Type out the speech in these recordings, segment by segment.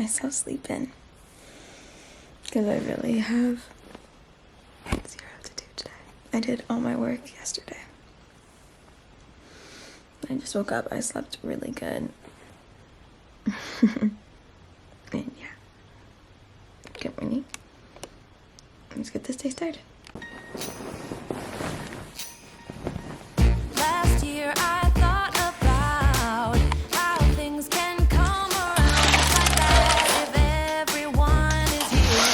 myself sleep in. Because I really have zero to do today. I did all my work yesterday. I just woke up. I slept really good. And yeah. Good morning. Let's get this day started. Last year I thought about how things can come around like that if everyone is here.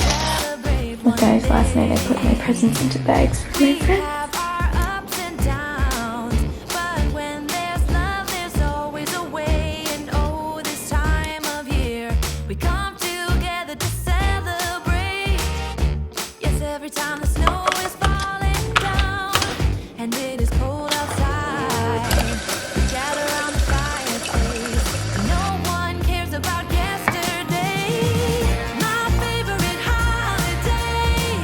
Celebrate one Guys, last day. night I put my presents into bags for my We friends. have our ups and downs, but when there's love, there's always a way. And oh, this time of year, we come together to celebrate. Yes, every time the snow is falling down and it is cold outside, we gather around the fireplace. No one cares about yesterday. My favorite holiday.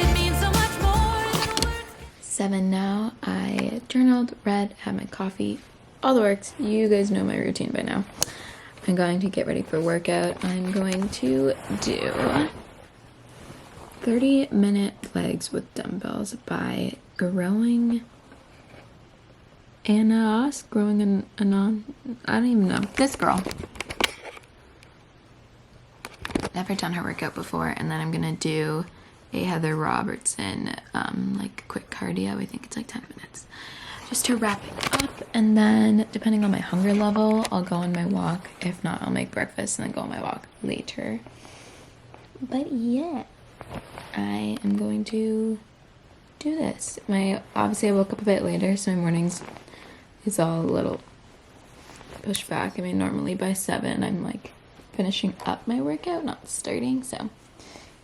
It means so much more than words. 7 now. I journaled, read, had my coffee, all the works. You guys know my routine by now. I'm going to get ready for workout. I'm going to do 30-minute legs with dumbbells by Growing Anon. I don't even know. This girl. Never done her workout before, and then I'm gonna do a Heather Robertson like quick cardio. I think it's like 10 minutes just to wrap it up, and then depending on my hunger level I'll go on my walk. If not, I'll make breakfast and then go on my walk later. But yeah, I am going to do this. Obviously I woke up a bit later, so my mornings is all a little pushed back. I mean, normally by 7 I'm like finishing up my workout, not starting, so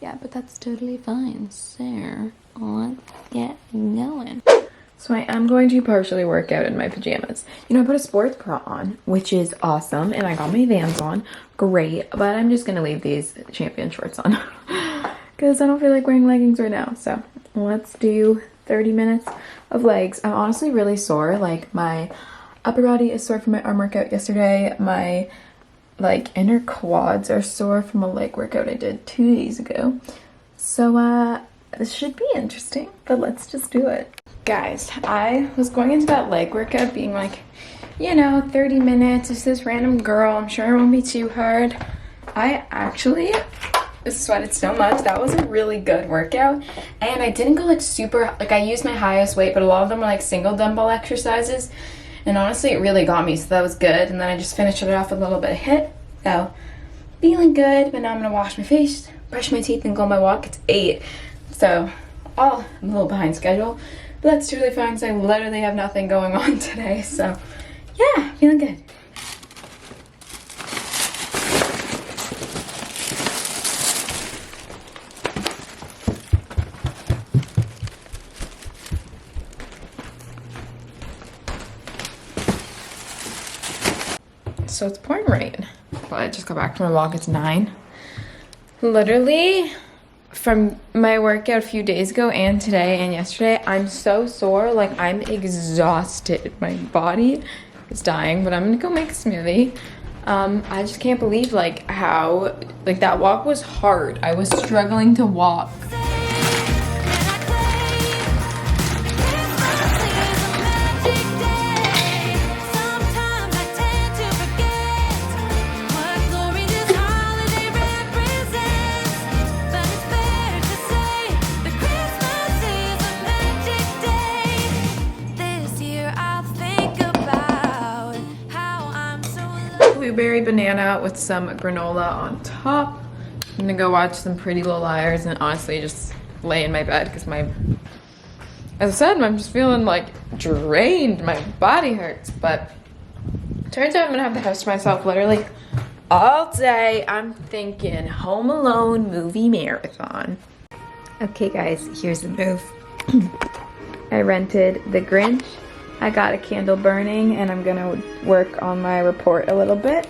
yeah, but that's totally fine. So let's get going. So I am going to partially work out in my pajamas. You know, I put a sports bra on, which is awesome, and I got my Vans on. Great, but I'm just gonna leave these champion shorts on because I don't feel like wearing leggings right now. So let's do 30 minutes of legs. I'm honestly really sore. Like, my upper body is sore from my arm workout yesterday. My like inner quads are sore from a leg workout I did 2 days ago. So this should be interesting, but let's just do it. Guys, I was going into that leg workout being like, you know, 30 minutes, it's this random girl, I'm sure it won't be too hard. I actually sweated so much. That was a really good workout, and I didn't go like super, like I used my highest weight, but a lot of them were like single dumbbell exercises, and honestly it really got me, so that was good. And then I just finished it off with a little bit of HIIT, so feeling good. But now I'm gonna wash my face, brush my teeth, and go on my walk. It's 8, so I'm a little behind schedule, but that's totally fine because I literally have nothing going on today. So yeah, feeling good. So it's pouring rain. Well, I just got back from my walk. It's 9. Literally, from my workout a few days ago and today and yesterday, I'm so sore. Like, I'm exhausted. My body is dying, but I'm gonna go make a smoothie. I just can't believe like how like that walk was hard. I was struggling to walk. Blueberry banana with some granola on top. I'm gonna go watch some Pretty Little Liars and honestly just lay in my bed because as I said, I'm just feeling like drained. My body hurts, but turns out I'm gonna have the house to myself literally all day. I'm thinking Home Alone movie marathon. Okay guys, here's the move. I rented The Grinch. I got a candle burning and I'm gonna work on my report a little bit.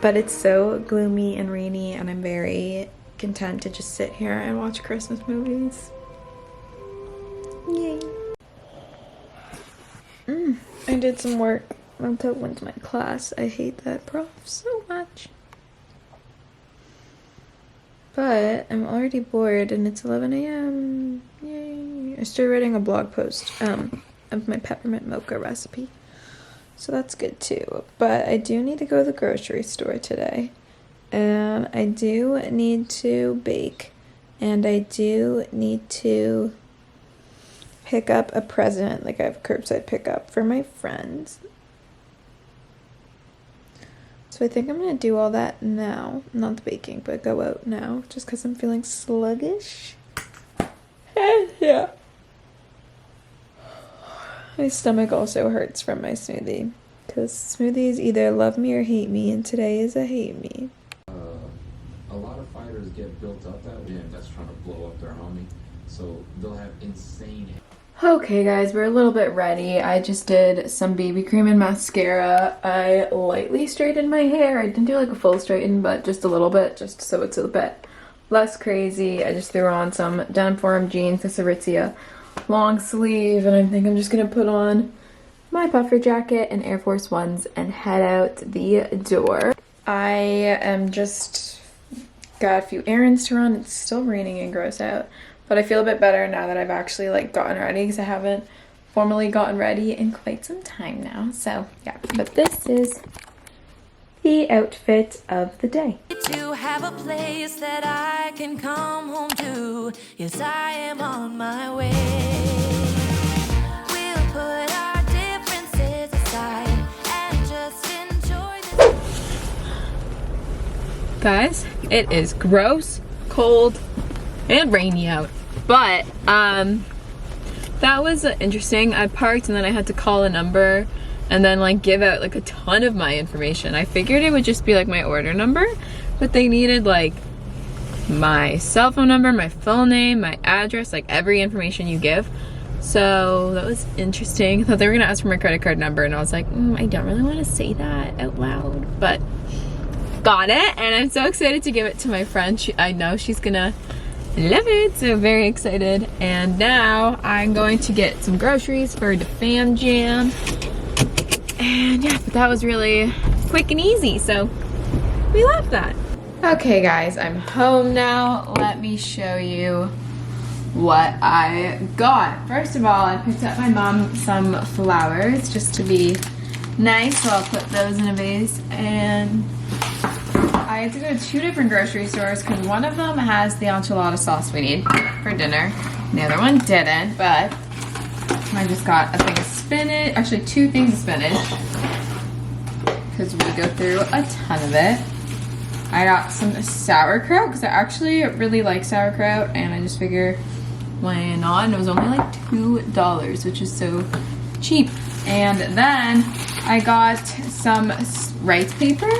But it's so gloomy and rainy and I'm very content to just sit here and watch Christmas movies. Yay. I did some work. I went to my class. I hate that prof so much. But I'm already bored and it's 11 a.m. Yay. I started writing a blog post of my peppermint mocha recipe. So that's good too. But I do need to go to the grocery store today. And I do need to bake. And I do need to pick up a present. Like I have curbside pickup for my friends. So I think I'm going to do all that now. Not the baking, but go out now. Just because I'm feeling sluggish. Yeah. My stomach also hurts from my smoothie. Because smoothies either love me or hate me. And today is a hate me. A lot of fighters get built up that way. That's trying to blow up their homie. So they'll have insane... Okay guys, we're a little bit ready. I just did some BB cream and mascara. I lightly straightened my hair. I didn't do like a full straighten, but just a little bit, just so it's a bit less crazy. I just threw on some denim forum jeans, this Aritzia long sleeve, and I think I'm just gonna put on my puffer jacket and Air Force Ones and head out the door. I am just got a few errands to run. It's still raining and gross out. But I feel a bit better now that I've actually like gotten ready because I haven't formally gotten ready in quite some time now. So yeah, but this is the outfit of the day. To have a place that I can come home to. Yes, I am on my way. We'll put our differences aside and just enjoy this. Guys, it is gross, cold, and rainy out, but that was interesting. I parked and then I had to call a number and then like give out like a ton of my information. I figured it would just be like my order number, but they needed like my cell phone number, my full name, my address, like every information you give. So that was interesting. I thought they were gonna ask for my credit card number and I was like, I don't really want to say that out loud, but got it. And I'm so excited to give it to my friend. I know she's gonna love it, so very excited. And now I'm going to get some groceries for the fam jam. And yeah, but that was really quick and easy, so we love that. Okay guys, I'm home now. Let me show you what I got. First of all, I picked up my mom some flowers just to be nice, so I'll put those in a vase. And I had to go to 2 different grocery stores because one of them has the enchilada sauce we need for dinner. The other one didn't, but I just got a thing of spinach, actually 2 things of spinach because we go through a ton of it. I got some sauerkraut because I actually really like sauerkraut and I just figure why not? And it was only like $2, which is so cheap. And then I got some rice paper.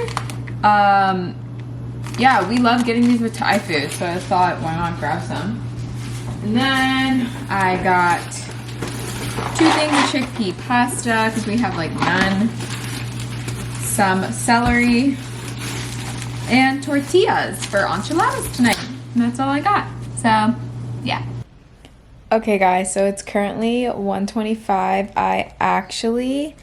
Yeah, we love getting these with Thai food, so I thought, why not grab some? And then I got 2 things of chickpea pasta, because we have like none. Some celery. And tortillas for enchiladas tonight. And that's all I got. So, yeah. Okay guys, so it's currently 1:25. I actually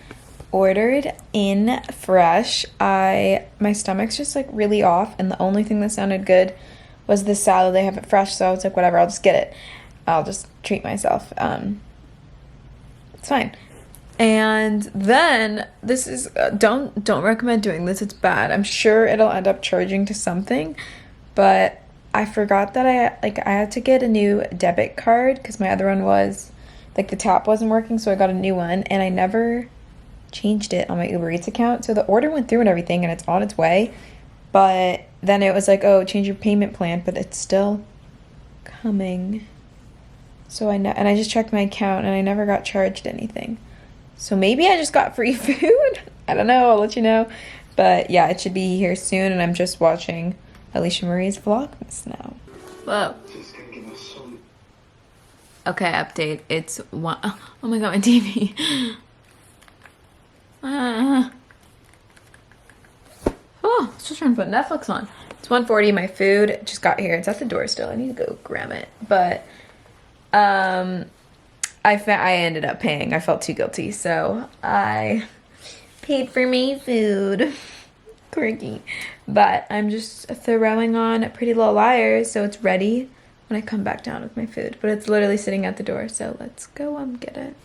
ordered in fresh. My stomach's just like really off and the only thing that sounded good was the salad. They have it fresh, so I was like, whatever, I'll just get it. I'll just treat myself. It's fine. And then this is don't recommend doing this. It's bad. I'm sure it'll end up charging to something, but I forgot that I had to get a new debit card because my other one was like the tap wasn't working, so I got a new one and I never changed it on my Uber Eats account. So the order went through and everything and it's on its way, but then it was like, oh, change your payment plan, but it's still coming. So I just checked my account and I never got charged anything. So maybe I just got free food. I don't know, I'll let you know. But yeah, it should be here soon and I'm just watching Alicia Marie's Vlogmas now. Whoa. Okay, update. It's one. Oh my god, my TV. Oh, still trying to put Netflix on. It's 1:40. My food just got here. It's at the door still. I need to go grab it. But I ended up paying. I felt too guilty, so I paid for my food. quirky. But I'm just throwing on Pretty Little Liars so it's ready when I come back down with my food. But it's literally sitting at the door, so let's go get it.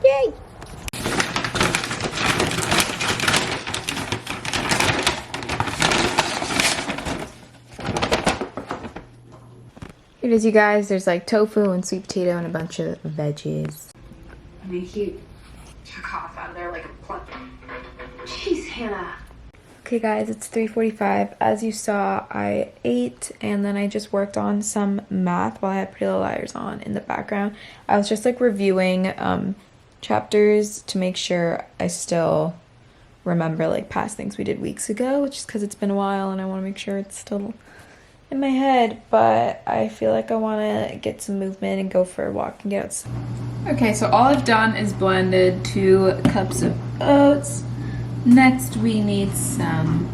Yay! Here it is, you guys. There's like tofu and sweet potato and a bunch of veggies. Make you cough out of there like a plug. Jeez, Hannah. Okay guys, it's 3:45. As you saw, I ate and then I just worked on some math while I had Pretty Little Liars on in the background. I was just like reviewing chapters to make sure I still remember like past things we did weeks ago, which is because it's been a while and I want to make sure it's still in my head. But I feel like I want to get some movement and go for a walk and get outside. Okay, so all I've done is blended 2 cups of oats. Next, we need some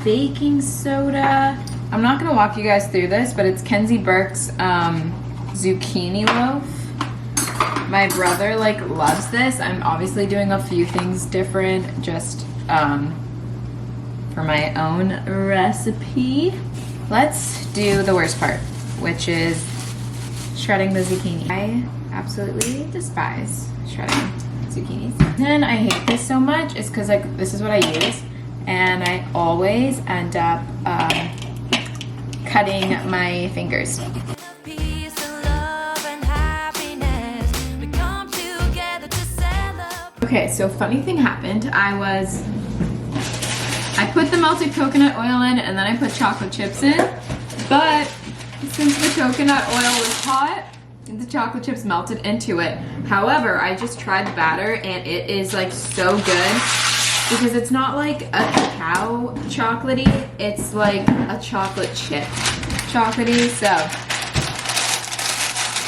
baking soda. I'm not gonna walk you guys through this, but it's Kenzie Burke's zucchini loaf. My brother like loves this. I'm obviously doing a few things different just for my own recipe. Let's do the worst part, which is shredding the zucchini. I absolutely despise shredding zucchinis. And I hate this so much is because like this is what I use and I always end up cutting my fingers. Peace and love and happiness. We come together to celebrate. Okay, so funny thing happened. I put the melted coconut oil in and then I put chocolate chips in, but since the coconut oil was hot, the chocolate chips melted into it. However, I just tried the batter and it is like so good because it's not like a cacao chocolatey, it's like a chocolate chip chocolatey, so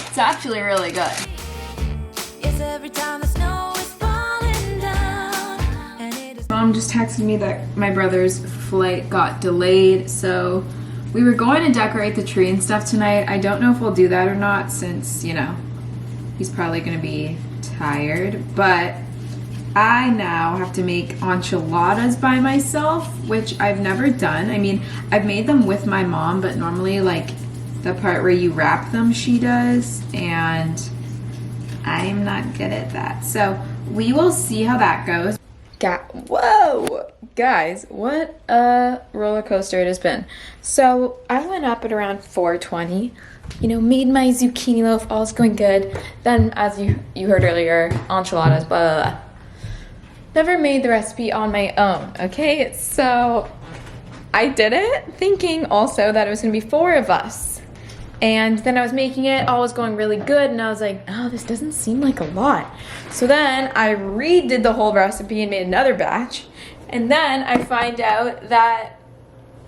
it's actually really good. Yes, every time the snow is falling down and it is Mom just texted me that my brother's flight got delayed, so we were going to decorate the tree and stuff tonight. I don't know if we'll do that or not since, you know, he's probably gonna be tired, but I now have to make enchiladas by myself, which I've never done. I mean, I've made them with my mom, but normally like the part where you wrap them, she does, and I'm not good at that. So we will see how that goes. Whoa! Guys, what a roller coaster it has been. So I went up at around 4:20, you know, made my zucchini loaf, all's going good. Then, as you heard earlier, enchiladas, blah, blah, blah. Never made the recipe on my own, okay? So I did it thinking also that it was gonna be 4 of us. And then I was making it, all was going really good, and I was like, oh, this doesn't seem like a lot. So then I redid the whole recipe and made another batch. And then I find out that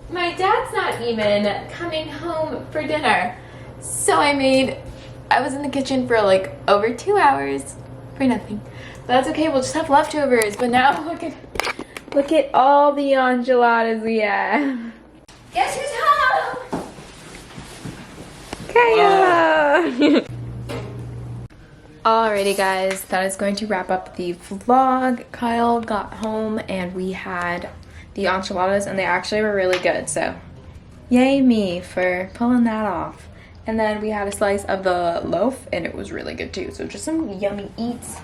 my dad's not even coming home for dinner. So I was in the kitchen for like over 2 hours for nothing. But that's okay, we'll just have leftovers. But now look at all the enchiladas we have. Guess who's home? Kaya! Alrighty guys, that is going to wrap up the vlog. Kyle got home and we had the enchiladas and they actually were really good, so yay me for pulling that off. And then we had a slice of the loaf and it was really good too, so just some yummy eats.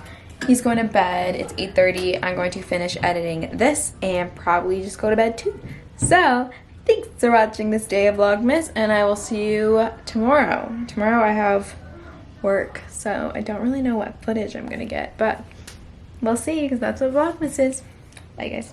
He's going to bed, it's 8:30. I'm going to finish editing this and probably just go to bed too. So thanks for watching this day of Vlogmas and I will see you tomorrow. Tomorrow I have work, so I don't really know what footage I'm gonna get, but we'll see because that's what Vlogmas is. Bye guys.